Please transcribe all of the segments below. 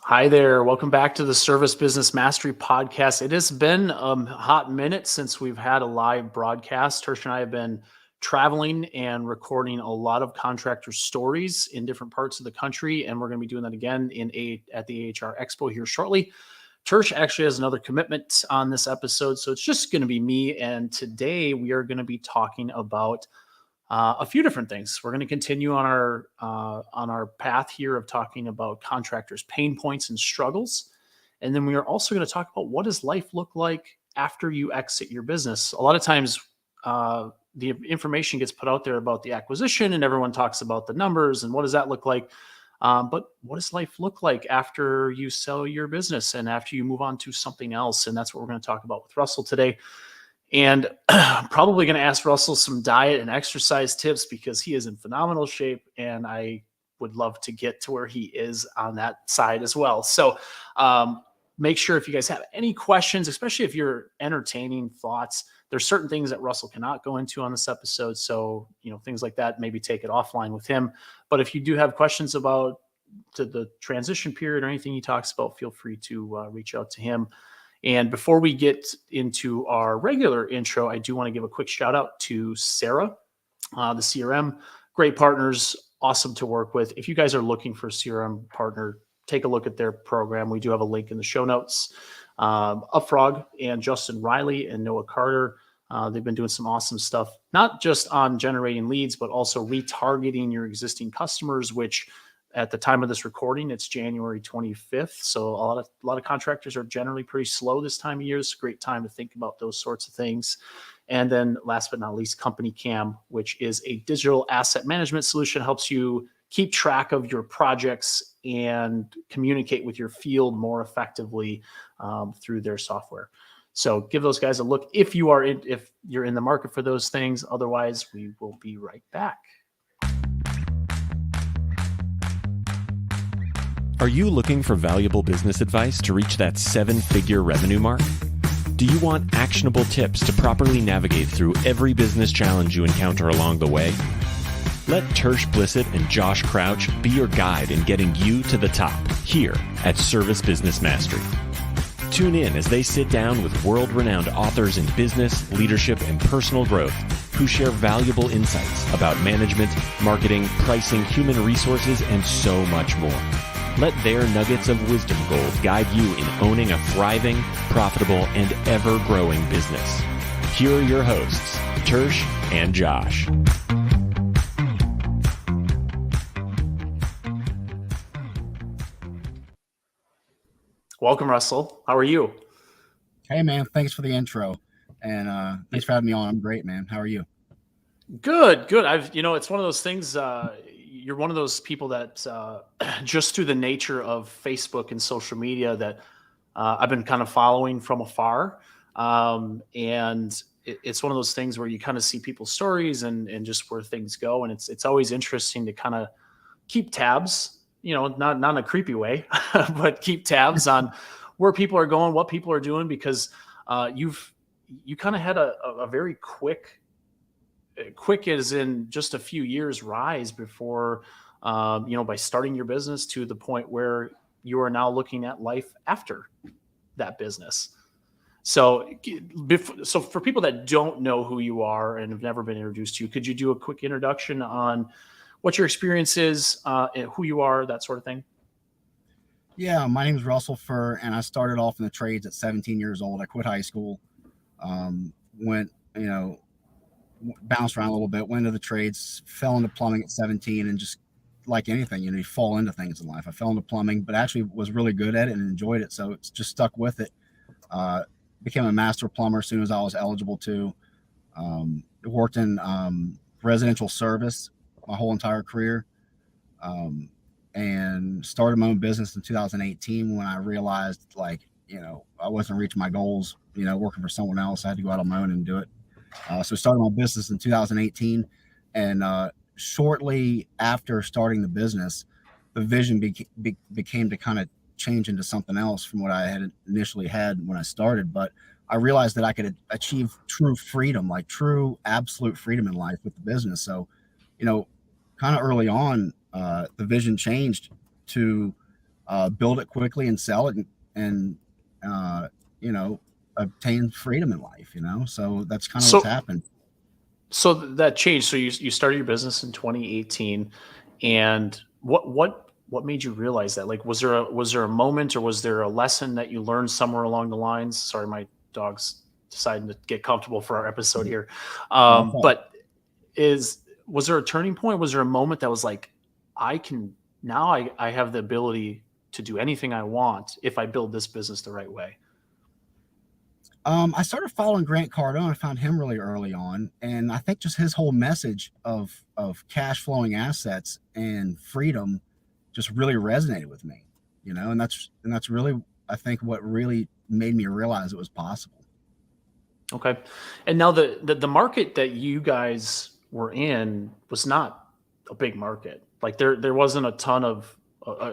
Hi there. Welcome back to the Service Business Mastery Podcast. It has been a hot minute since we've had a live broadcast. Tersh and I have been traveling and recording a lot of contractor stories in different parts of the country, and we're going to be doing that again at the AHR Expo here shortly. Tersh actually has another commitment on this episode, so it's just going to be me. And today we are going to be talking about a few different things. We're going to continue on our path here of talking about contractors' pain points and struggles, and then we are also going to talk about what does life look like after you exit your business. A lot of times, the information gets put out there about the acquisition, and everyone talks about the numbers and what does that look like. But what does life look like after you sell your business and after you move on to something else? And that's what we're going to talk about with Russell today. And I'm probably going to ask Russell some diet and exercise tips because he is in phenomenal shape, and I would love to get to where he is on that side as well. So make sure if you guys have any questions, especially if you're entertaining thoughts, there's certain things that Russell cannot go into on this episode. So, things like that, maybe take it offline with him. But if you do have questions about the transition period or anything he talks about, feel free to reach out to him. And before we get into our regular intro, I do want to give a quick shout out to Sarah, the CRM. Great partners, awesome to work with. If you guys are looking for a CRM partner, take a look at their program. We do have a link in the show notes. Upfrog and Justin Riley and Noah Carter, they've been doing some awesome stuff, not just on generating leads, but also retargeting your existing customers, which at the time of this recording, it's January 25th. So a lot of contractors are generally pretty slow this time of year. It's a great time to think about those sorts of things. And then last but not least, Company Cam, which is a digital asset management solution, helps you keep track of your projects and communicate with your field more effectively through their software. So give those guys a look if you're in the market for those things. Otherwise, we will be right back. Are you looking for valuable business advice to reach that 7-figure revenue mark? Do you want actionable tips to properly navigate through every business challenge you encounter along the way? Let Tersh Blissett and Josh Crouch be your guide in getting you to the top here at Service Business Mastery. Tune in as they sit down with world-renowned authors in business, leadership, and personal growth who share valuable insights about management, marketing, pricing, human resources, and so much more. Let their nuggets of wisdom gold guide you in owning a thriving, profitable, and ever-growing business. Here are your hosts, Tersh and Josh. Welcome, Russell. How are you? Hey, man. Thanks for the intro. And thanks for having me on. I'm great, man. How are you? Good. It's one of those things, you're one of those people that just through the nature of Facebook and social media that I've been kind of following from afar. And it's one of those things where you kind of see people's stories and just where things go. And it's always interesting to kind of keep tabs, not in a creepy way, but keep tabs on where people are going, what people are doing, because you kind of had a very quick as in just a few years rise before, by starting your business to the point where you are now looking at life after that business. So for people that don't know who you are and have never been introduced to you, could you do a quick introduction on what your experience is, who you are, that sort of thing? Yeah, my name is Russell Furr, and I started off in the trades at 17 years old. I quit high school, bounced around a little bit, went into the trades, fell into plumbing at 17, and just like anything, you fall into things in life. I fell into plumbing, but actually was really good at it and enjoyed it, so it's just stuck with it. Became a master plumber as soon as I was eligible to. Worked in residential service my whole entire career, and started my own business in 2018 when I realized, I wasn't reaching my goals, working for someone else. I had to go out on my own and do it. So started my business in 2018, and shortly after starting the business, the vision became to kind of change into something else from what I had initially had when I started. But I realized that I could achieve true freedom, like true absolute freedom in life with the business. So, kind of early on, the vision changed to build it quickly and sell it, and you know, obtain freedom in life. You know, so that's kind of what's So happened. so that changed. So you started your business in 2018, and what made you realize that? Like, was there a moment, or was there a lesson that you learned somewhere along the lines? Sorry, my dog's deciding to get comfortable for our episode here. No problem. But is was there a turning point? Was there a moment that was like, I can now I have the ability to do anything I want if I build this business the right way? I started following Grant Cardone. I found him really early on, and I think just his whole message of cash flowing assets and freedom just really resonated with me. You know, and that's really, I think, what really made me realize it was possible. Okay. And now the market that you guys were in was not a big market. Like there wasn't a ton of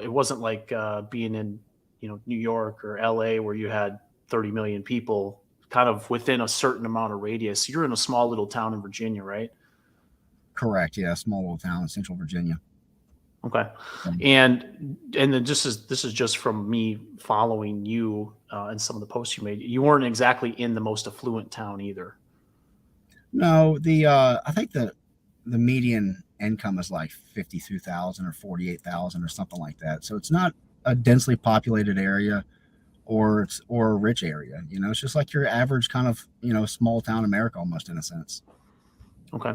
it wasn't like being in, New York or LA where you had 30 million people kind of within a certain amount of radius. You're in a small little town in Virginia, right? Correct. Yeah, small little town in Central Virginia. Okay. Um, And then this is just from me following you and some of the posts you made. You weren't exactly in the most affluent town either. no, the I think the median income is like 52,000 or 48,000 or something like that. So it's not a densely populated area, or a rich area. You know, it's just like your average kind of, small town America almost, in a sense. Okay.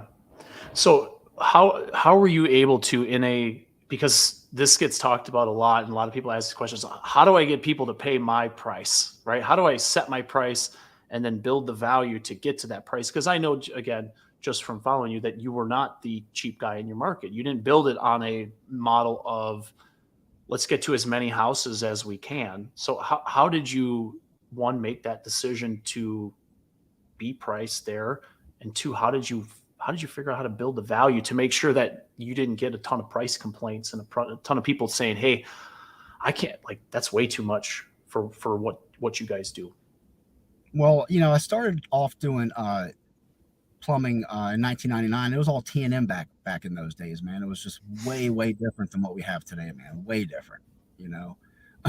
So how were you able to because this gets talked about a lot and a lot of people ask questions, how do I get people to pay my price, right? How do I set my price and then build the value to get to that price? Because I know, again, just from following you, that you were not the cheap guy in your market. You didn't build it on a model of let's get to as many houses as we can. So how did you, one, make that decision to be priced there, and two, how did you figure out how to build the value to make sure that you didn't get a ton of price complaints and a ton of people saying, hey, I can't, like, that's way too much for what you guys do? Well, I started off doing plumbing in 1999. It was all T&M back in those days, man. It was just way different than what we have today, man. Way different, you know.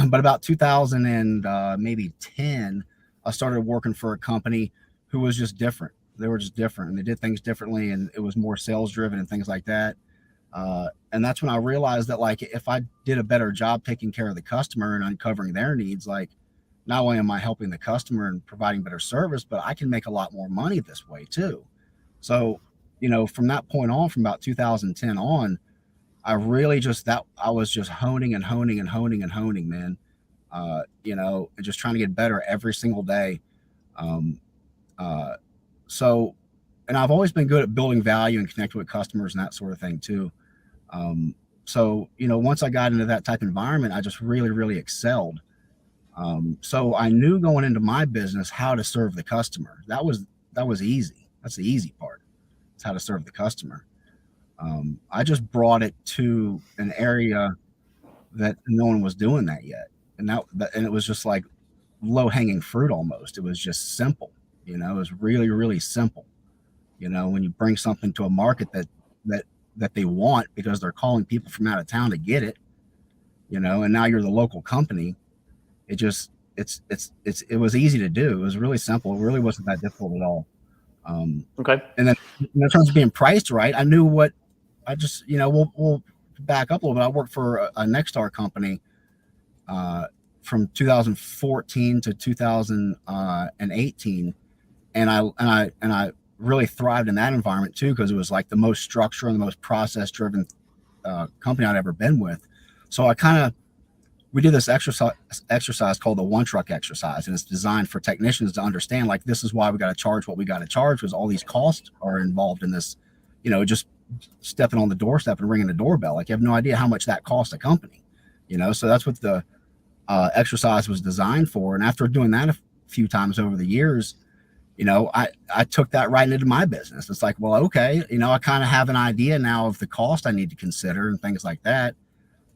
But about 2000 and maybe 10, I started working for a company who was just different. They were just different, and they did things differently, and it was more sales driven and things like that. And that's when I realized that, like, if I did a better job taking care of the customer and uncovering their needs, like, not only am I helping the customer and providing better service, but I can make a lot more money this way too. So, from that point on, from about 2010 on, I really just that I was just honing and honing and honing and honing, man. And just trying to get better every single day. Um, uh, so, and I've always been good at building value and connecting with customers and that sort of thing too. So, once I got into that type of environment, I just really excelled. So I knew going into my business how to serve the customer. That was easy. That's the easy part. It's how to serve the customer. I just brought it to an area that no one was doing that yet, and it was just like low hanging fruit almost. It was just simple. It was really simple. When you bring something to a market that they want because they're calling people from out of town to get it, and now you're the local company. It just it was easy to do. It was really simple. It really wasn't that difficult at all. Okay. And then in terms of being priced right, I knew what I just, we'll back up a little bit. I worked for a Nexstar company from 2014 to 2018, and I really thrived in that environment too, because it was like the most structure and the most process driven company I'd ever been with. So we did this exercise called the one truck exercise, and it's designed for technicians to understand, like, this is why we got to charge what we got to charge, because all these costs are involved in this. Just stepping on the doorstep and ringing the doorbell, like, you have no idea how much that costs a company. So that's what the exercise was designed for. And after doing that a few times over the years, I took that right into my business. It's like, well, okay, I kind of have an idea now of the cost I need to consider and things like that.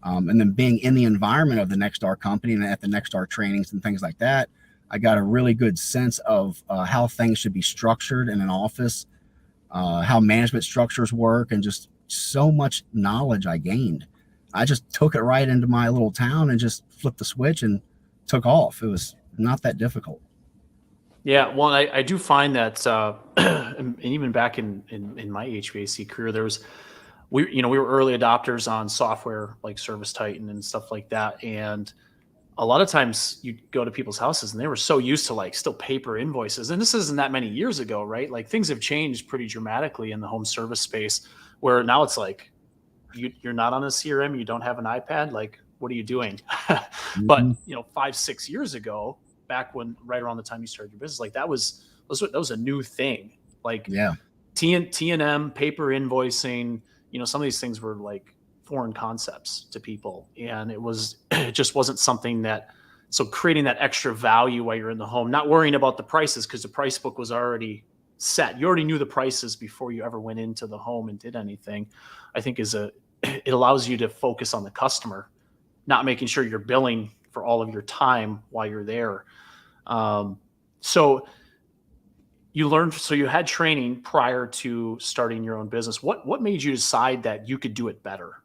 And then being in the environment of the Nexstar company and at the Nexstar trainings and things like that, I got a really good sense of how things should be structured in an office, how management structures work, and just so much knowledge I gained. I just took it right into my little town and just flipped the switch and took off. It was not that difficult. Yeah, well, I do find that, and even back in my HVAC career, there was we were early adopters on software like Service Titan and stuff like that, and a lot of times you go to people's houses and they were so used to like still paper invoices, and this isn't that many years ago, right? Like things have changed pretty dramatically in the home service space, where now it's like you're not on a CRM, you don't have an iPad, like what are you doing? Mm-hmm. But 5-6 years ago, back when right around the time you started your business, like that was a new thing. Like Yeah. T&M, paper invoicing, some of these things were like foreign concepts to people. And it just wasn't something so creating that extra value while you're in the home, not worrying about the prices because the price book was already set. You already knew the prices before you ever went into the home and did anything. I think it allows you to focus on the customer, not making sure you're billing for all of your time while you're there. So you had training prior to starting your own business. What made you decide that you could do it better?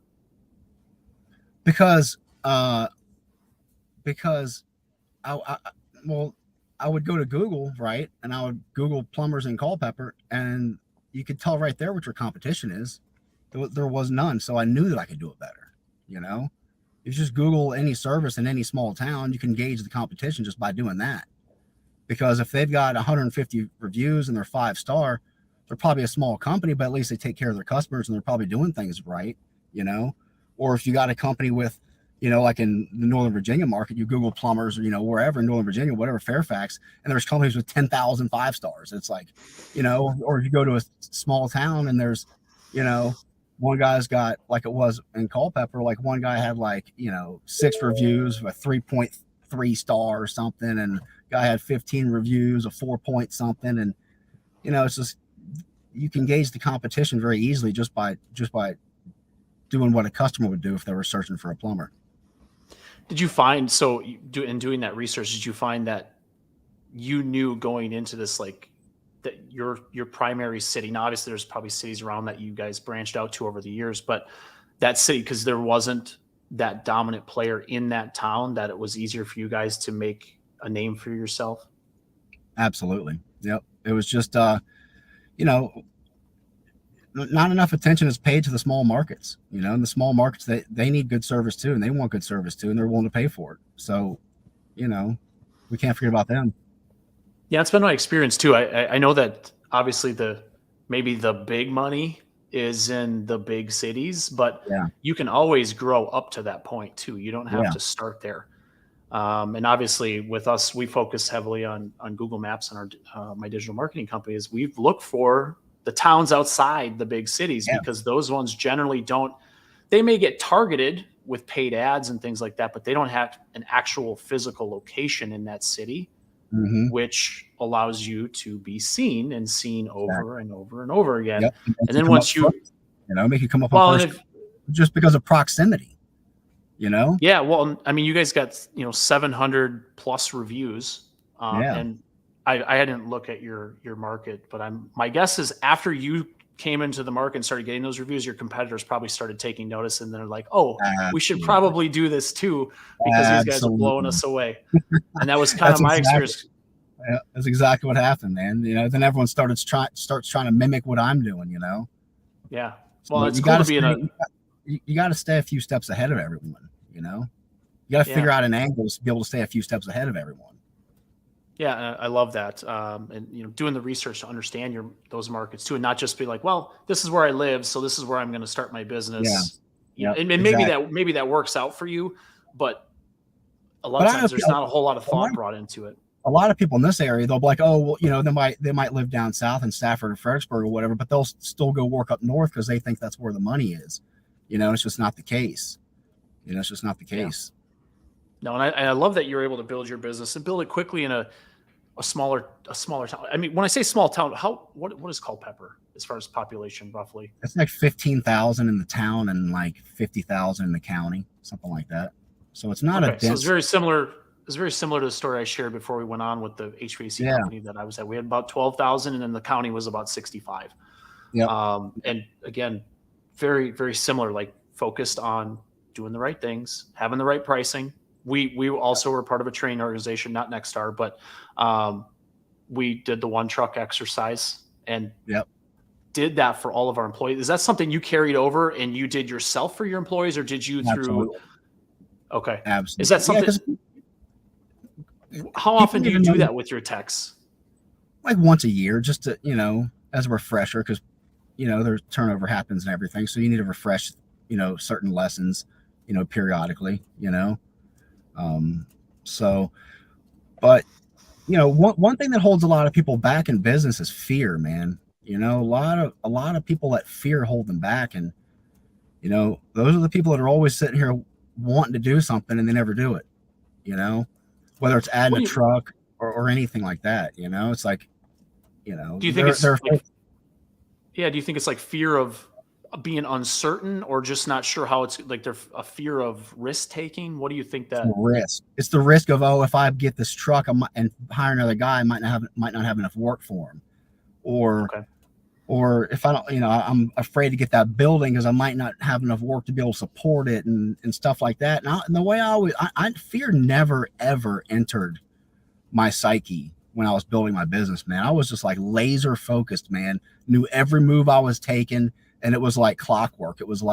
Because because I well, I would go to Google, right, and I would Google plumbers in Culpeper, and you could tell right there what your competition is. There was none, so I knew that I could do it better. You know, if you just Google any service in any small town, you can gauge the competition just by doing that. Because if they've got 150 reviews and they're 5-star, they're probably a small company, but at least they take care of their customers and they're probably doing things right, you know. Or if you got a company with, like in the Northern Virginia market, you Google plumbers or, wherever in Northern Virginia, whatever, Fairfax, and there's companies with 10,000 5-stars. It's like, or if you go to a small town and there's, one guy's got, like it was in Culpeper, like one guy had like, 6 reviews, a 3.3 star or something, and guy had 15 reviews, a 4 point something, and it's just you can gauge the competition very easily just by doing what a customer would do if they were searching for a plumber. Did you find in doing that research, did you find that you knew going into this, like that your primary city? Now, obviously, there's probably cities around that you guys branched out to over the years, but that city, because there wasn't that dominant player in that town, that it was easier for you guys to make a name for yourself? Absolutely. Yep. It was just not enough attention is paid to the small markets. And the small markets, they need good service too, and they want good service too, and they're willing to pay for it. So we can't forget about them. Yeah, it's been my experience too. I know that obviously maybe the big money is in the big cities, but Yeah. you can always grow up to that point too. You don't have Yeah. to start there. And obviously with us, we focus heavily on Google Maps and my digital marketing company is we've looked for the towns outside the big cities because those ones generally they may get targeted with paid ads and things like that, but they don't have an actual physical location in that city, which allows you to be seen over and over and over again. Yep. And then once make you come up on first just because of proximity. Yeah, well, I mean, you guys got 700 plus reviews, and I didn't look at your market, but my guess is after you came into the market and started getting those reviews, your competitors probably started taking notice, and they're like, "Oh, we should probably do this too because these guys are blowing us away." And that was kind of my experience. Yeah, that's exactly what happened, man. Then everyone starts trying to mimic what I'm doing. Yeah, so well, it's cool to be you got to stay a few steps ahead of everyone. You got to figure out an angle to be able to stay a few steps ahead of everyone. Yeah, I love that. And doing the research to understand those markets too, and not just be like, well, this is where I live, so this is where I'm going to start my business. Yeah. And maybe that works out for you, but a lot of times there's not a whole lot of thought brought into it. A lot of people in this area, they'll be like, oh, well, they might live down south in Stafford or Fredericksburg or whatever, but they'll still go work up north because they think that's where the money is. It's just not the case. It's just not the case. No, and I love that you're able to build your business and build it quickly in a smaller town. I mean, when I say small town, what is Culpeper as far as population roughly? It's like 15,000 in the town and like 50,000 in the county, something like that. So it's not a dense. So it's very similar. It's very similar to the story I shared before we went on with the HVAC company that I was at. We had about 12,000, and then the county was about 65. Yeah. And again, very, very similar, like focused on doing the right things, having the right pricing. We also were part of a training organization, not Nexstar, but we did the one truck exercise and Yep. did that for all of our employees. Is that something you carried over and you did yourself for your employees, or did you through? Absolutely. Okay. Absolutely. Is that something? How often do you do that with your techs? Like once a year, just to, you know, as a refresher, because, you know, there's turnover happens and everything. So you need to refresh, you know, certain lessons, you know, periodically, you know. So, but, you know, one thing that holds a lot of people back in business is fear, man. You know, a lot of people let fear hold them back. And, you know, those are the people that are always sitting here wanting to do something and they never do it, you know, whether it's adding a truck or anything like that. You know, it's like, you know, do you think it's like, yeah, do you think it's like fear of being uncertain, or just not sure how it's like they're a fear of risk taking? What do you think that risk? It's the risk of, oh, if I get this truck and hire another guy, I might not have enough work for him, or okay. Or if I don't, you know, I'm afraid to get that building because I might not have enough work to be able to support it and stuff like that. And the way I fear never ever entered my psyche when I was building my business, man. I was just like laser focused, man. Knew every move I was taking, and it was like clockwork. It was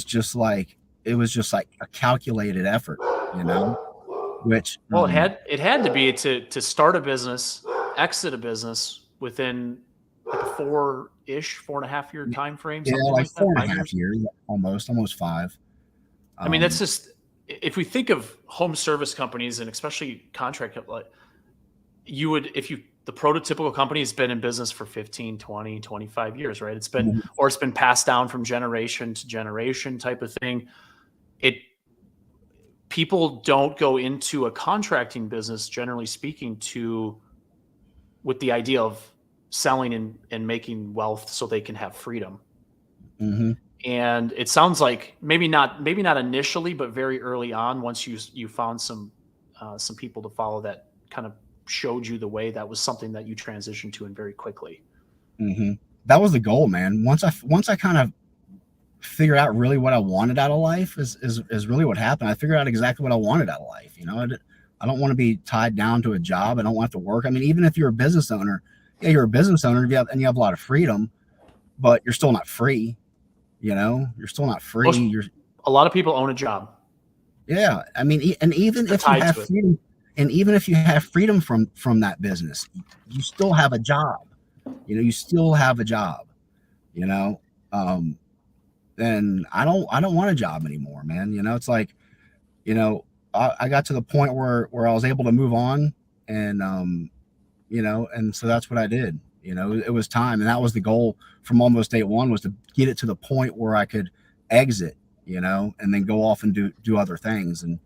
just like a calculated effort, you know. Which well, it had to be to start a business, exit a business within like a 4.5 year time frame, yeah, something like like that. 4.5 years, almost 5. I mean, that's just, if we think of home service companies and especially contract, like you would, the prototypical company has been in business for 15, 20, 25 years, right? It's been, or it's been passed down from generation to generation type of thing. People don't go into a contracting business, generally speaking, with the idea of selling and making wealth so they can have freedom. Mm-hmm. And it sounds like maybe not initially, but very early on, once you found some people to follow that kind of showed you the way, that was something that you transitioned to and very quickly. Mm-hmm. That was the goal, man. Once I kind of figured out really what I wanted out of life is really what happened. I figured out exactly what I wanted out of life. You know, I don't want to be tied down to a job. I don't want to work. I mean, even if you're a business owner, yeah, you're a business owner and you have a lot of freedom, but you're still not free. You know, you're still not free. A lot of people own a job. Yeah. I mean, and even if you have freedom, and even if you have freedom from that business, you still have a job. You know, you still have a job, you know. And I don't want a job anymore, man. You know, it's like, you know, I got to the point where I was able to move on, and you know, and so that's what I did. You know, it was time, and that was the goal from almost day one, was to get it to the point where I could exit, you know, and then go off and do other things, and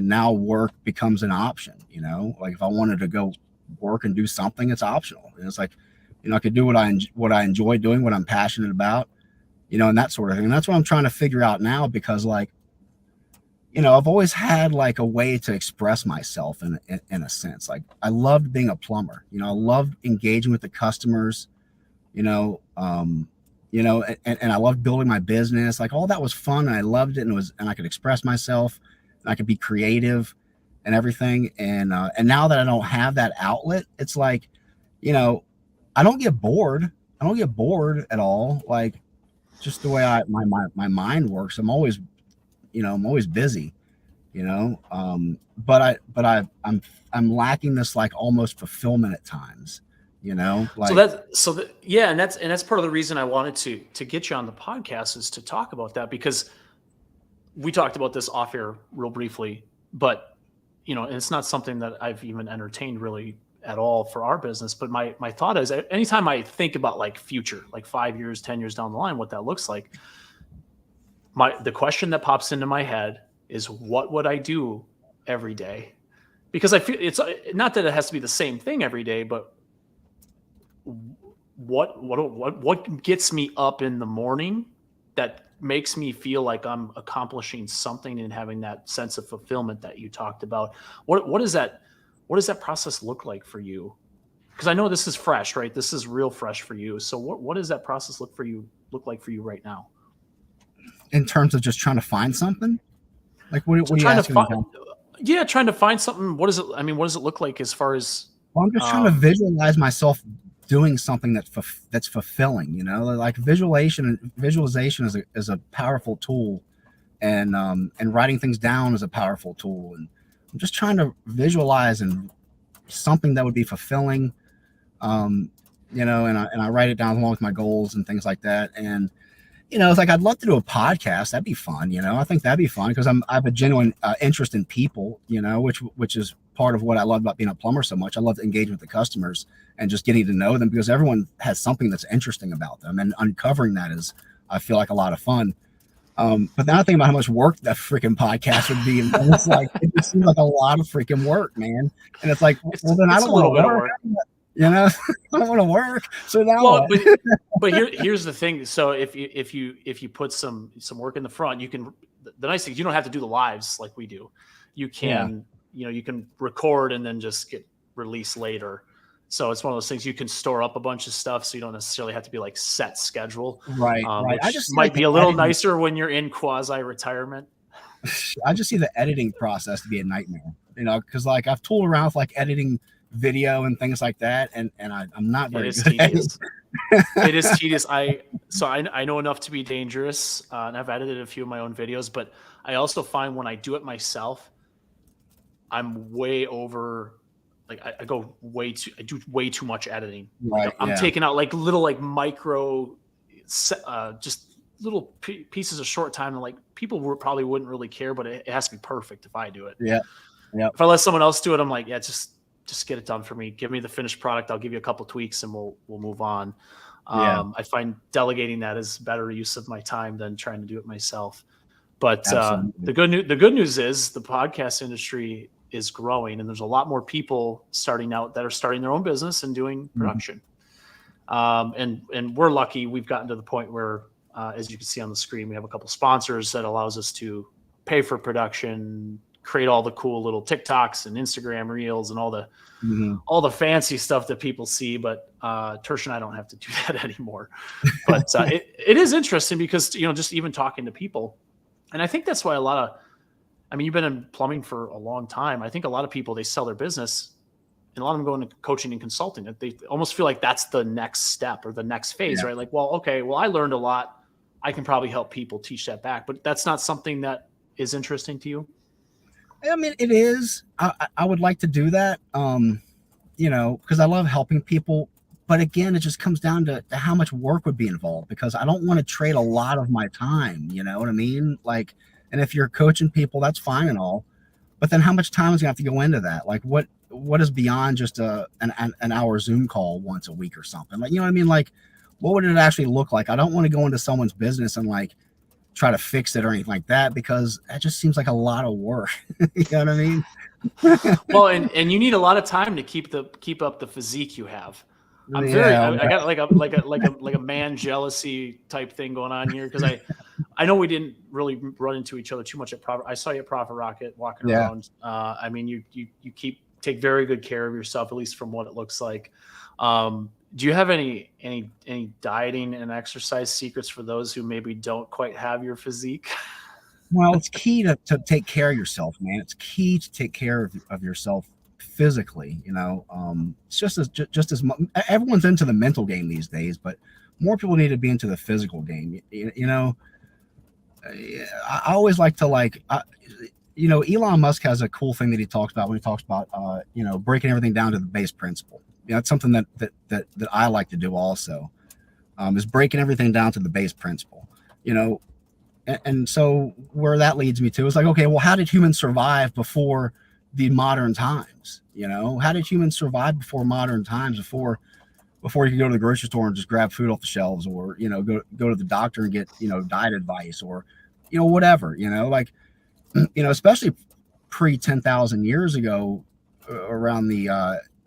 now work becomes an option. You know, like if I wanted to go work and do something, it's optional. And it's like, you know, I could do what I enjoy doing, what I'm passionate about, you know, and that sort of thing. And that's what I'm trying to figure out now, because, like, you know, I've always had like a way to express myself in a sense. Like, I loved being a plumber. You know, I loved engaging with the customers. You know, and I loved building my business. Like, all that was fun, and I loved it, and I could express myself, and I could be creative, and everything. And now that I don't have that outlet, it's like, you know, I don't get bored. I don't get bored at all. Like, just the way my mind works. I'm always busy, you know. But I'm lacking this like almost fulfillment at times, you know. Like, yeah, and that's part of the reason I wanted to get you on the podcast, is to talk about that, because we talked about this off air real briefly, but you know, and it's not something that I've even entertained really at all for our business. But my thought is, anytime I think about like future, like 5 years, 10 years down the line, what that looks like, the question that pops into my head is, what would I do every day? Because I feel it's not that it has to be the same thing every day, but what gets me up in the morning that makes me feel like I'm accomplishing something and having that sense of fulfillment that you talked about. What does that process look like for you? Because I know this is fresh, right? This is real fresh for you. So what does that process look like for you right now? in terms of just trying to find something? Like, what So are you trying to asking me? find, yeah, trying to find something. What is it? I mean, what does it look like as far as? Well, I'm just trying to visualize myself doing something that's fulfilling. Like visualization is a powerful tool, and writing things down is a powerful tool. And I'm just trying to visualize and something that would be fulfilling. And I write it down along with my goals and things like that. And it's like I'd love to do a podcast. That'd be fun. I think that'd be fun because I have a genuine interest in people. Which is part of what I love about being a plumber so much. I love to engage with the customers and just getting to know them because everyone has something that's interesting about them, and uncovering that is, I feel like, a lot of fun. But then I think about how much work that freaking podcast would be, and it's like it just seems like a lot of freaking work, man. And it's like, well, then I don't want to work. I don't want to work. So now, well, but here's the thing. So if you put some work in the front, you can. The nice thing is you don't have to do the lives like we do. You can you can record and then just get released later. So it's one of those things you can store up a bunch of stuff, so you don't necessarily have to be like set schedule. Right. Which I just might be a little nicer when you're in quasi retirement. I just see the editing process to be a nightmare. Because like I've tooled around with like editing video and things like that, and I'm not very good. Tedious. It is tedious. I know enough to be dangerous, and I've edited a few of my own videos, but I also find when I do it myself, I'm way over. Like I do way too much editing. Right, like I'm taking out like little like micro, just little pieces of short time, and like people probably wouldn't really care, but it has to be perfect if I do it. Yeah. If I let someone else do it, I'm like, yeah, just get it done for me. Give me the finished product. I'll give you a couple tweaks and we'll move on. I find delegating that is better use of my time than trying to do it myself. But the good news is the podcast industry is growing, and there's a lot more people starting out that are starting their own business and doing production. And we're lucky. We've gotten to the point where, as you can see on the screen, we have a couple sponsors that allows us to pay for production, create all the cool little TikToks and Instagram reels and all the fancy stuff that people see. But Tersh and I don't have to do that anymore. But it is interesting because, just even talking to people, and I think that's why you've been in plumbing for a long time. I think a lot of people, they sell their business, and a lot of them go into coaching and consulting. They almost feel like that's the next step or the next phase, right? Like, well, okay, I learned a lot. I can probably help people teach that back. But that's not something that is interesting to you? I mean, it is. I would like to do that, because I love helping people. But again, it just comes down to how much work would be involved, because I don't want to trade a lot of my time. You know what I mean? Like, and if you're coaching people, that's fine and all. But then how much time is going to have to go into that? Like, what is beyond just an hour Zoom call once a week or something? Like, you know what I mean? Like, what would it actually look like? I don't want to go into someone's business and like try to fix it or anything like that, because that just seems like a lot of work. You know what I mean? Well, and you need a lot of time to keep up the physique you have. I got like a man jealousy type thing going on here, because I know we didn't really run into each other too much at Profit. I saw you at Profit Rocket walking around. I mean, you take very good care of yourself, at least from what it looks like. Do you have any dieting and exercise secrets for those who maybe don't quite have your physique? Well, it's key to take care of yourself, man. It's key to take care of yourself physically. It's just as much. Everyone's into the mental game these days, but more people need to be into the physical game. I always like to Elon Musk has a cool thing that he talks about when he talks about breaking everything down to the base principle. That's something that I like to do also, is breaking everything down to the base principle. And so where that leads me to is like, okay, well, how did humans survive before the modern times? How did humans survive before modern times, before you could go to the grocery store and just grab food off the shelves, or go to the doctor and get diet advice, or whatever, especially pre 10,000 years ago, around the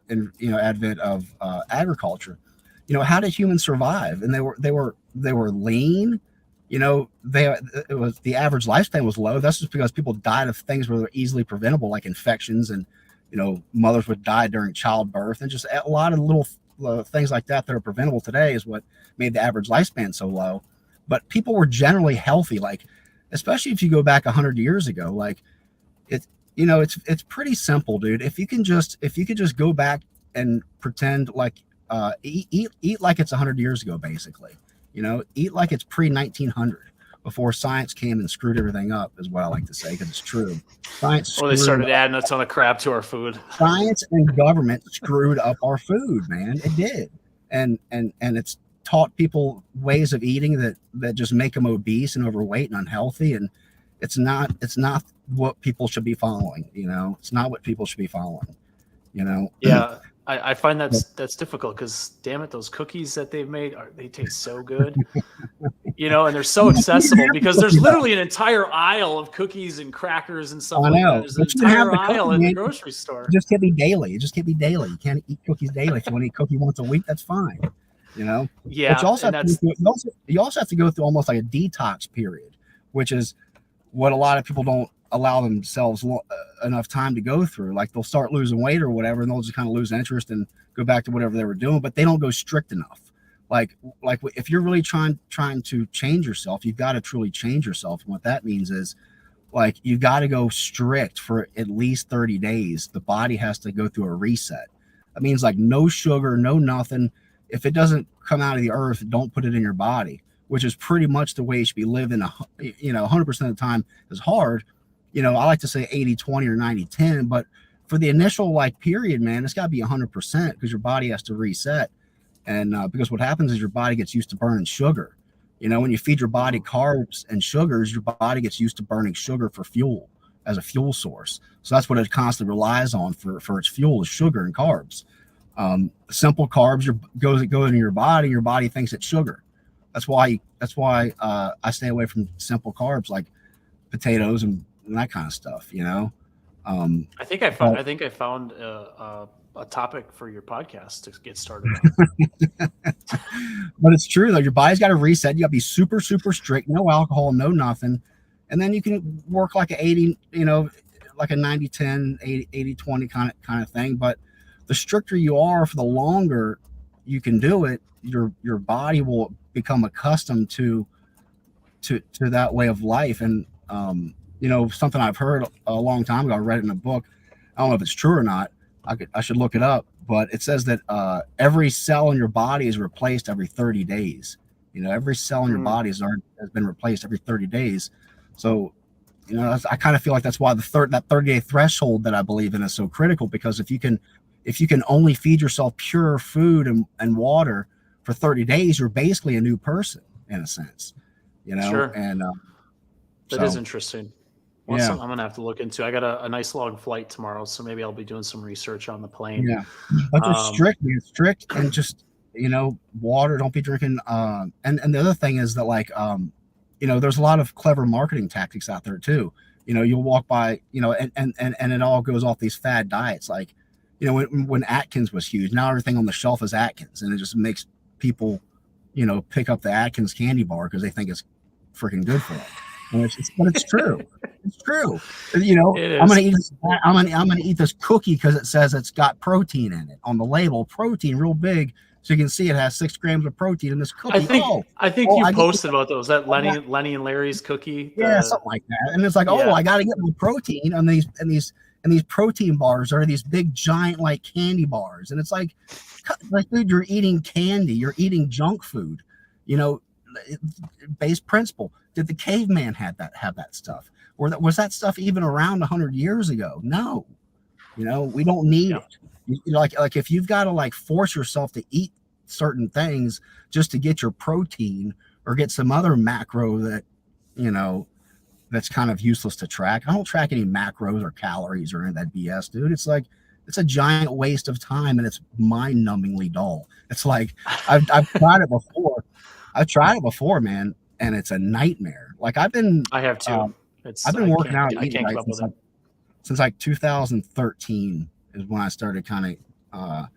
advent of agriculture. How did humans survive? And they were lean. It was, the average lifespan was low. That's just because people died of things that were easily preventable, like infections, and mothers would die during childbirth, and just a lot of little things like that are preventable today is what made the average lifespan so low. But people were generally healthy. Like, especially if you go back 100 years ago. Like it's, it's pretty simple, dude. If you could just go back and pretend like eat like it's 100 years ago, basically. Eat like it's pre 1900, before science came and screwed everything up, is what I like to say, because it's true. Science, or they started adding a ton of crap to our food. Science and government screwed up our food, man. It did, and it's taught people ways of eating that just make them obese and overweight and unhealthy, and it's not what people should be following. It's not what people should be following. Yeah. I find that's difficult because, damn it, those cookies that they've made, they taste so good, and they're so accessible, because there's literally an entire aisle of cookies and crackers and stuff like that. There's an entire aisle in the grocery store. It just can't be daily. You can't eat cookies daily. If you want to eat cookie once a week, that's fine. Yeah. But you also have to go through almost like a detox period, which is what a lot of people don't allow themselves enough time to go through. Like they'll start losing weight or whatever, and they'll just kind of lose interest and go back to whatever they were doing, but they don't go strict enough. Like if you're really trying to change yourself, you've got to truly change yourself. And what that means is, like, you got to go strict for at least 30 days. The body has to go through a reset. That means like no sugar, no nothing. If it doesn't come out of the earth, don't put it in your body, which is pretty much the way you should be living. 100% of the time is hard. I like to say 80-20 or 90-10, but for the initial period, man, it's got to be 100%, because your body has to reset. And because what happens is your body gets used to burning sugar. When you feed your body carbs and sugars, your body gets used to burning sugar for fuel, as a fuel source. So that's what it constantly relies on for its fuel, is sugar and carbs. Simple carbs go into your body thinks it's sugar. That's why I stay away from simple carbs like potatoes and that kind of stuff. I think I found a topic for your podcast to get started on. But it's true though. Your body's got to reset. You got to be super, super strict. No alcohol, no nothing. And then you can work like a 80, like a 90-10, 80-20 kind of thing. But the stricter you are, for the longer you can do it, your body will become accustomed to that way of life. And something I've heard a long time ago, I read it in a book. I don't know if it's true or not. I should look it up, but it says that every cell in your body is replaced every 30 days. Every cell in your body has been replaced every 30 days. So, I kind of feel like that's why that 30-day threshold that I believe in is so critical, because if you can only feed yourself pure food and water for 30 days, you're basically a new person in a sense, Sure. And that is interesting. Well, something I'm gonna have to look into. I got a nice long flight tomorrow, so maybe I'll be doing some research on the plane. Yeah, but just strict, and just water. Don't be drinking. And the other thing is that there's a lot of clever marketing tactics out there too. You'll walk by, and it all goes off these fad diets. Like, when Atkins was huge, now everything on the shelf is Atkins, and it just makes people, pick up the Atkins candy bar because they think it's freaking good for them. But it's true. It's true. I'm gonna eat this cookie because it says it's got protein in it on the label, protein real big, so you can see it has 6 grams of protein in this cookie. I think you posted about those. That Lenny and Larry's cookie. Yeah, something like that. And it's like, I got to get my protein on these protein bars are these big giant candy bars, and it's like dude, you're eating candy, you're eating junk food. Base principle. Did the caveman have that stuff? Or was that stuff even around 100 years ago? No. We don't need it. Like if you've got to force yourself to eat certain things just to get your protein or get some other macro that, that's kind of useless to track. I don't track any macros or calories or any of that BS, dude. It's a giant waste of time, and it's mind-numbingly dull. It's like I've tried it before. Man, and it's a nightmare. I have too. I've been working out since 2013 is when I started kind of,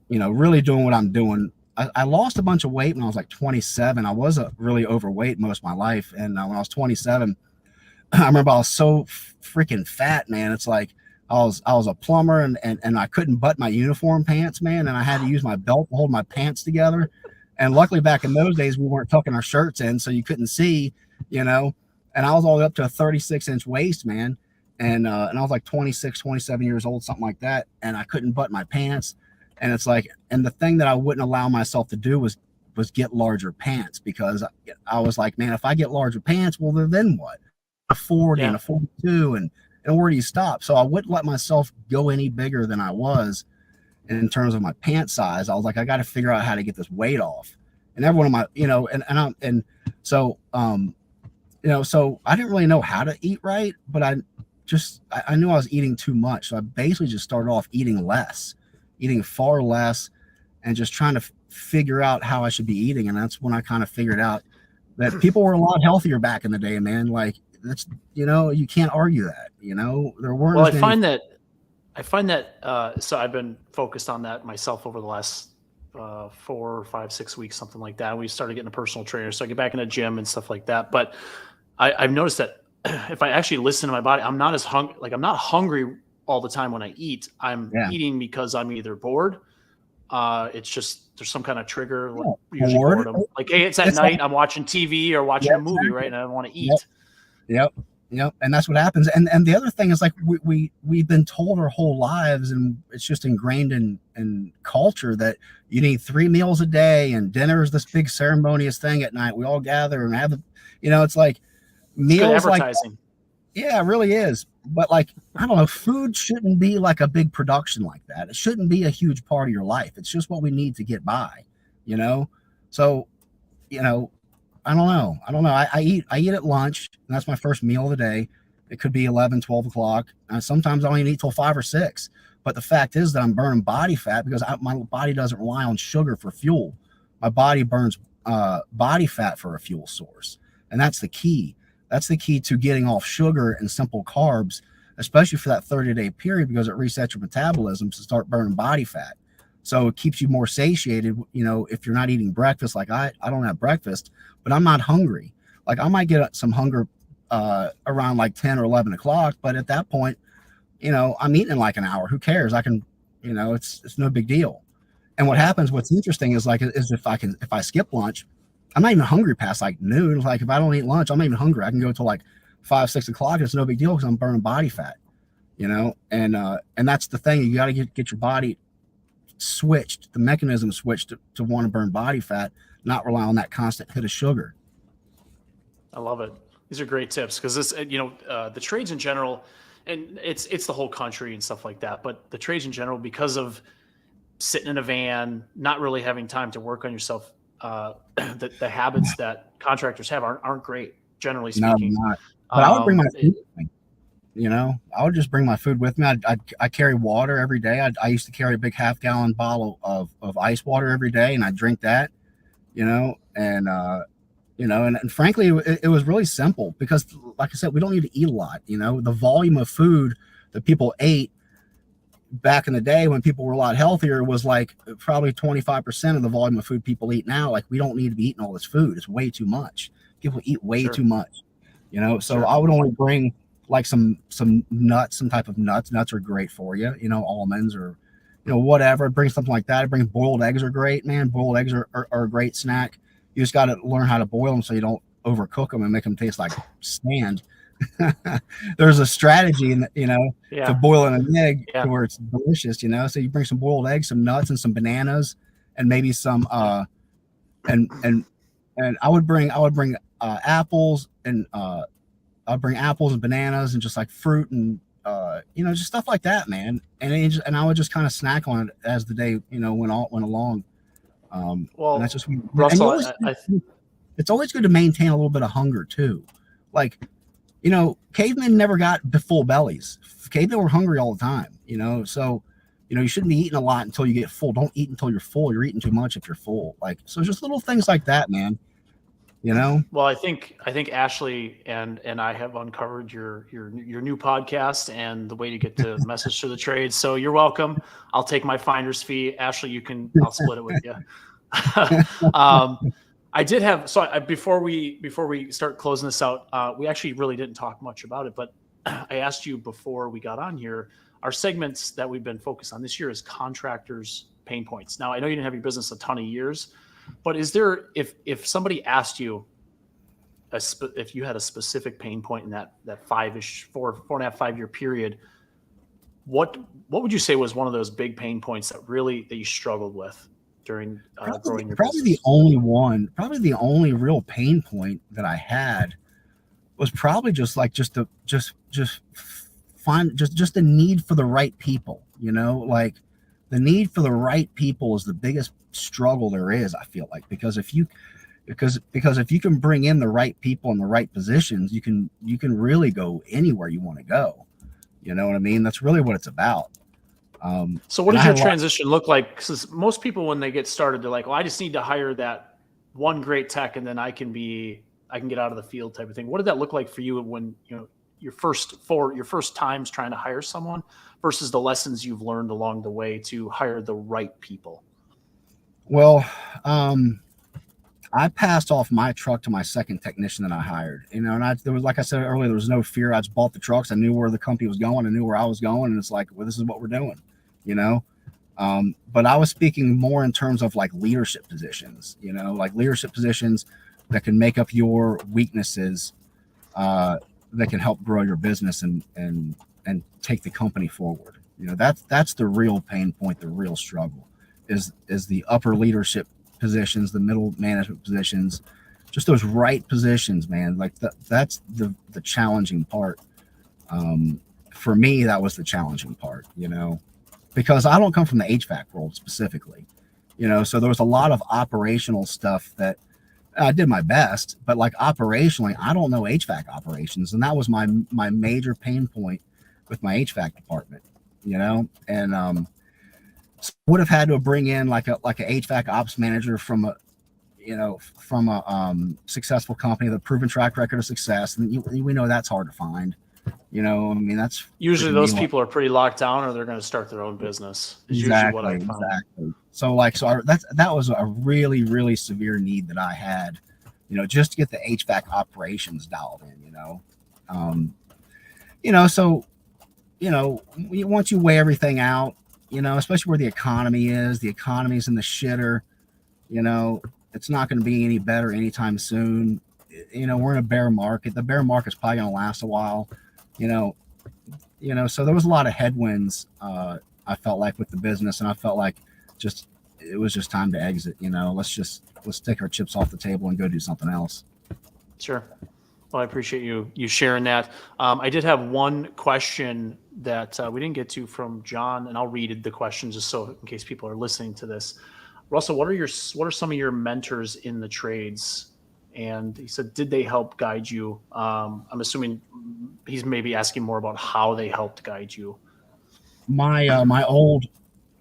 really doing what I'm doing. I lost a bunch of weight when I was 27. I was really overweight most of my life. And when I was 27, I remember I was so freaking fat, man. It's like I was a plumber and I couldn't button my uniform pants, man. And I had to use my belt to hold my pants together. And luckily back in those days, we weren't tucking our shirts in, so you couldn't see, and I was all the way up to a 36-inch waist, man. And I was like 26, 27 years old, something like that. And I couldn't button my pants. And it's like, and the thing that I wouldn't allow myself to do was get larger pants, because I was like, man, if I get larger pants, well, then what? A 40 and a 42, and where do you stop? So I wouldn't let myself go any bigger than I was in terms of my pant size. I was like, I got to figure out how to get this weight off. And every one of my, so so I didn't really know how to eat right, but I knew I was eating too much. So I basically just started off eating less, eating far less, and just trying to figure out how I should be eating. And that's when I kind of figured out that people were a lot healthier back in the day, man. Like, that's, you can't argue that, there weren't. Well, I find that, so I've been focused on that myself over the last 4, 5, 6 weeks, something like that. We started getting a personal trainer, so I get back in the gym and stuff like that. But I've noticed that if I actually listen to my body, I'm not as hungry. Like, I'm not hungry all the time when I eat. I'm eating because I'm either bored. It's just, there's some kind of trigger, usually boredom. Like, hey, it's at night, I'm watching TV or watching a movie, right? And I want to eat. Yep. And that's what happens. And the other thing is, like, we've been told our whole lives, and it's just ingrained in culture, that you need 3 meals a day, and dinner is this big ceremonious thing at night. We all gather and have it's like meals, like, yeah, it really is. But, like, I don't know, food shouldn't be like a big production like that. It shouldn't be a huge part of your life. It's just what we need to get by, So, I don't know. I eat at lunch, and that's my first meal of the day. It could be 11, 12 o'clock. Sometimes I don't even eat till 5 or 6. But the fact is that I'm burning body fat, because my body doesn't rely on sugar for fuel. My body burns body fat for a fuel source. And that's the key. That's the key to getting off sugar and simple carbs, especially for that 30-day period, because it resets your metabolism to start burning body fat. So it keeps you more satiated, if you're not eating breakfast. Like, I don't have breakfast, but I'm not hungry. Like, I might get some hunger around like 10 or 11 o'clock, but at that point, I'm eating in like an hour. Who cares? I can, it's no big deal. And what happens, what's interesting is if I skip lunch, I'm not even hungry past like noon. Like, if I don't eat lunch, I'm not even hungry. I can go till like 5, 6 o'clock. It's no big deal, because I'm burning body fat, and that's the thing. You got to get your body switched, the mechanism switched to want to burn body fat, not rely on that constant hit of sugar. I love it. These are great tips, because this, the trades in general, and it's the whole country and stuff like that, but the trades in general, because of sitting in a van, not really having time to work on yourself, the habits that contractors have aren't great, generally speaking. No, not. But I would bring my food with me. I would just bring my food with me. I carry water every day. I used to carry a big half-gallon bottle of ice water every day, and I drink that, and frankly, it was really simple, because, like I said, we don't need to eat a lot. The volume of food that people ate back in the day, when people were a lot healthier, was like probably 25% of the volume of food people eat now. Like, we don't need to be eating all this food. It's way too much. People eat way too much, so I would only bring like some nuts, some type of nuts. Nuts are great for you, almonds or, whatever. Bring something like that. Bring boiled eggs are great, man. Boiled eggs are a great snack. You just got to learn how to boil them so you don't overcook them and make them taste like sand. There's a strategy to boiling an egg to where it's delicious, so you bring some boiled eggs, some nuts, and some bananas, and maybe some and I would bring apples, and I'd bring apples and bananas and just like fruit and just stuff like that, man. And I would just kind of snack on it as the day went along. Well, and that's just Russell, it's always good to maintain a little bit of hunger too. Like, cavemen never got full bellies. Cavemen were hungry all the time, so you shouldn't be eating a lot until you get full. Don't eat until you're full. You're eating too much if you're full. Like, so just little things like that, man. Well, I think Ashley and I have uncovered your new podcast and the way to get the message to the trade. So you're welcome. I'll take my finder's fee. Ashley, I'll split it with you. I did have, before we start closing this out, we actually really didn't talk much about it, but I asked you before we got on here, our segments that we've been focused on this year is contractors' pain points. Now, I know you didn't have your business a ton of years, but is there, if somebody asked you, if you had a specific pain point in that 4.5, 5 year period, what would you say was one of those big pain points that you struggled with during growing your probably business? Probably the only real pain point that I had was probably just the need for the right people. Like the need for the right people is the biggest struggle there is, I feel like, because if you can bring in the right people in the right positions, you can really go anywhere you want to go. You know what I mean? That's really what it's about. So what does your transition look like? Because most people, when they get started, they're like, well, I just need to hire that one great tech and then I can get out of the field type of thing. What did that look like for you when, your first times trying to hire someone versus the lessons you've learned along the way to hire the right people? Well, I passed off my truck to my second technician that I hired, and there was, like I said earlier, there was no fear. I just bought the trucks. I knew where the company was going. I knew where I was going. And it's like, well, this is what we're doing, but I was speaking more in terms of like leadership positions, like leadership positions that can make up your weaknesses, that can help grow your business and take the company forward. That's the real pain point. The real struggle is the upper leadership positions, the middle management positions, just those right positions, man. Like that's the challenging part. For me, that was the challenging part, because I don't come from the HVAC world specifically, so there was a lot of operational stuff that I did my best, but like operationally, I don't know HVAC operations. And that was my major pain point with my HVAC department, and, would have had to bring in like a HVAC ops manager from a successful company with a proven track record of success. And we know that's hard to find. That's usually those people are pretty locked down, or they're going to start their own business. Exactly. So that was a really, really severe need that I had, just to get the HVAC operations dialed in, so, once you weigh everything out, especially where the economy is in the shitter, it's not going to be any better anytime soon. We're in a bear market. The bear market's probably going to last a while, so there was a lot of headwinds, I felt like, with the business, and I felt like it was just time to exit. Let's take our chips off the table and go do something else. Sure. Well, I appreciate you sharing that. I did have one question that we didn't get to from John, and I'll read the question just so in case people are listening to this. Russell, what are some of your mentors in the trades? And he said, did they help guide you? I'm assuming he's maybe asking more about how they helped guide you. My old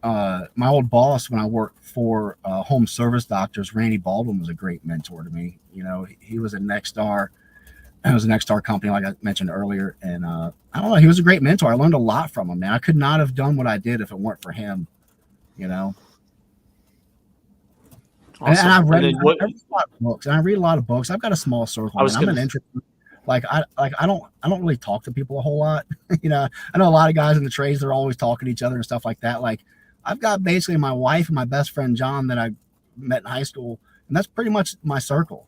boss when I worked for Home Service Doctors, Randy Baldwin, was a great mentor to me. He was at Nexstar. It was a Nexstar company, like I mentioned earlier. And I don't know, he was a great mentor. I learned a lot from him, man. I could not have done what I did if it weren't for him, Awesome. And I've read a lot of books. And I read a lot of books. I've got a small circle. I'm an introvert. I don't really talk to people a whole lot. I know a lot of guys in the trades, they're always talking to each other and stuff like that. Like, I've got basically my wife and my best friend John that I met in high school, and that's pretty much my circle.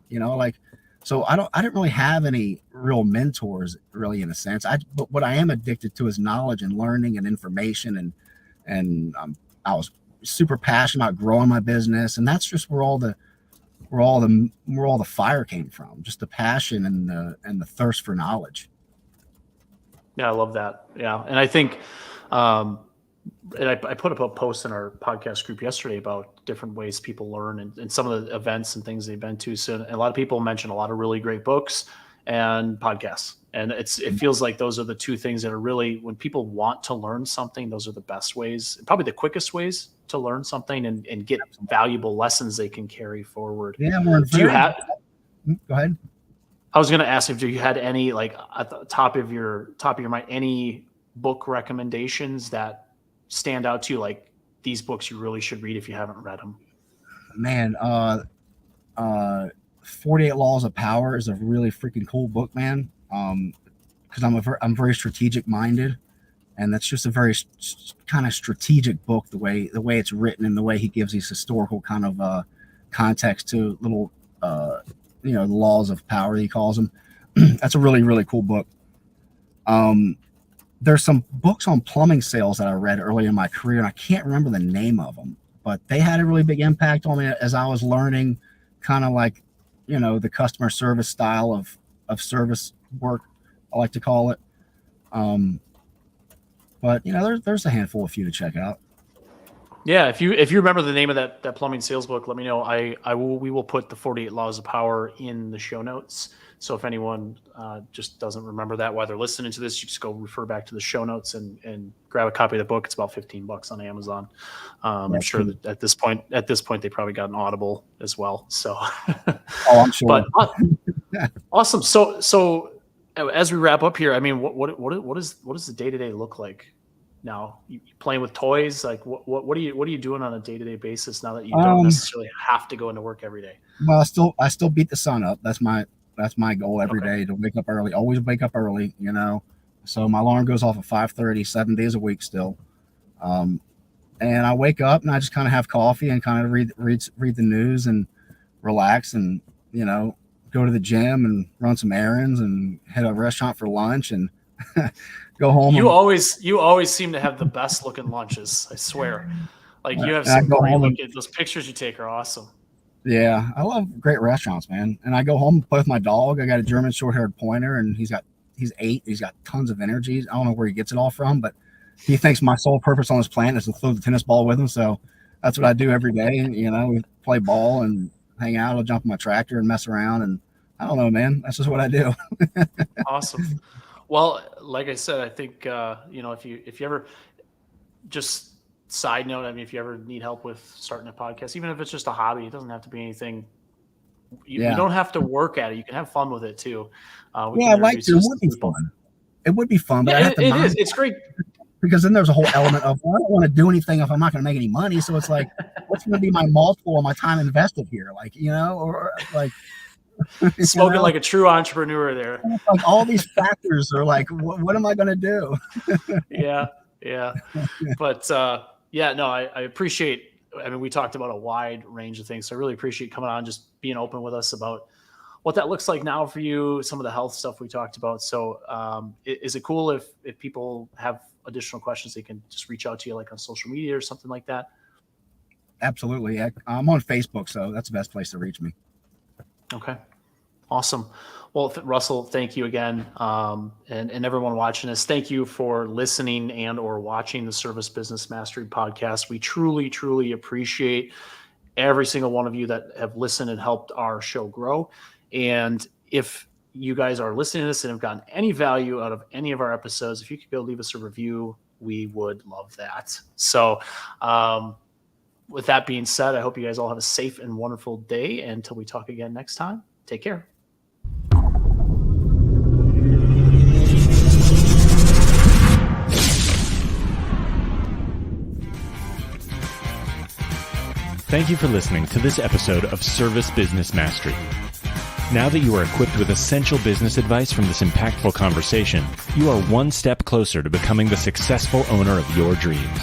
So I didn't really have any real mentors, really, in a sense. But what I am addicted to is knowledge and learning and information, and I was super passionate about growing my business, and that's just where all the fire came from, just the passion and the thirst for knowledge. Yeah, I love that. Yeah, and I think, and I put up a post in our podcast group yesterday about different ways people learn and some of the events and things they've been to. So a lot of people mention a lot of really great books and podcasts. And it feels like those are the two things that are really, when people want to learn something, those are the best ways, probably the quickest ways to learn something and get valuable lessons they can carry forward. Yeah. Do you have, go ahead. I was going to ask if you had any, like at the top of your mind, any book recommendations that stand out to you, like these books you really should read if you haven't read them? Man, 48 Laws of Power is a really freaking cool book, man. Because I'm very strategic minded, and that's just a very kind of strategic book. The way it's written and the way he gives these historical kind of context to little the laws of power, he calls them. That's a really, really cool book. There's some books on plumbing sales that I read early in my career, and I can't remember the name of them, but they had a really big impact on me as I was learning kind of like, the customer service style of service work, I like to call it. But there's a handful of few to check out. Yeah, if you remember the name of that plumbing sales book, let me know. We will put the 48 Laws of Power in the show notes. So if anyone just doesn't remember that while they're listening to this, you just go refer back to the show notes and grab a copy of the book. It's about $15 on Amazon. I'm sure that at this point they probably got an Audible as well. So, I'm sure. But awesome. So as we wrap up here, I mean, what does the day-to-day look like now? You playing with toys? Like what are you doing on a day-to-day basis now that you don't necessarily have to go into work every day? Well, I still beat the sun up. That's my goal every day, to wake up early. Always wake up early, So my alarm goes off at 5:30, 7 days a week still. And I wake up and I just kind of have coffee and kind of read the news and relax and, go to the gym and run some errands and hit a restaurant for lunch and go home. You always seem to have the best looking lunches, I swear. Like you have some great looking, those pictures you take are awesome. Yeah, I love great restaurants, man. And I go home and play with my dog. I got a German short-haired pointer, and he's 8. He's got tons of energy. I don't know where he gets it all from, but he thinks my sole purpose on this planet is to throw the tennis ball with him. So that's what I do every day. We play ball and hang out. I'll jump in my tractor and mess around. And I don't know, man. That's just what I do. Awesome. Well, like I said, I think, if you ever just side note, I mean, if you ever need help with starting a podcast, even if it's just a hobby, it doesn't have to be anything. You don't have to work at it. You can have fun with it too. I'd like to. It would be fun. It would be fun, but it is. It's great. Because then there's a whole element of, I don't want to do anything if I'm not going to make any money. So it's like, what's going to be my multiple of my time invested here? Like, or like. Spoken like a true entrepreneur there. Like all these factors are like, what am I going to do? Yeah. But I appreciate. I mean, we talked about a wide range of things, so I really appreciate coming on, just being open with us about what that looks like now for you, some of the health stuff we talked about. So is it cool if people have additional questions, they can just reach out to you like on social media or something like that? Absolutely. I'm on Facebook, so that's the best place to reach me. Okay. Awesome. Well, Russell, thank you again. And everyone watching this, thank you for listening and or watching the Service Business Mastery podcast. We truly, truly appreciate every single one of you that have listened and helped our show grow. And if you guys are listening to this and have gotten any value out of any of our episodes, if you could go leave us a review, we would love that. So with that being said, I hope you guys all have a safe and wonderful day. Until we talk again next time, take care. Thank you for listening to this episode of Service Business Mastery. Now that you are equipped with essential business advice from this impactful conversation, you are one step closer to becoming the successful owner of your dreams.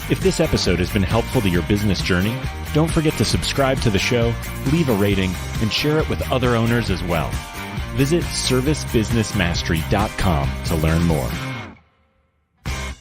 If this episode has been helpful to your business journey, don't forget to subscribe to the show, leave a rating, and share it with other owners as well. Visit servicebusinessmastery.com to learn more.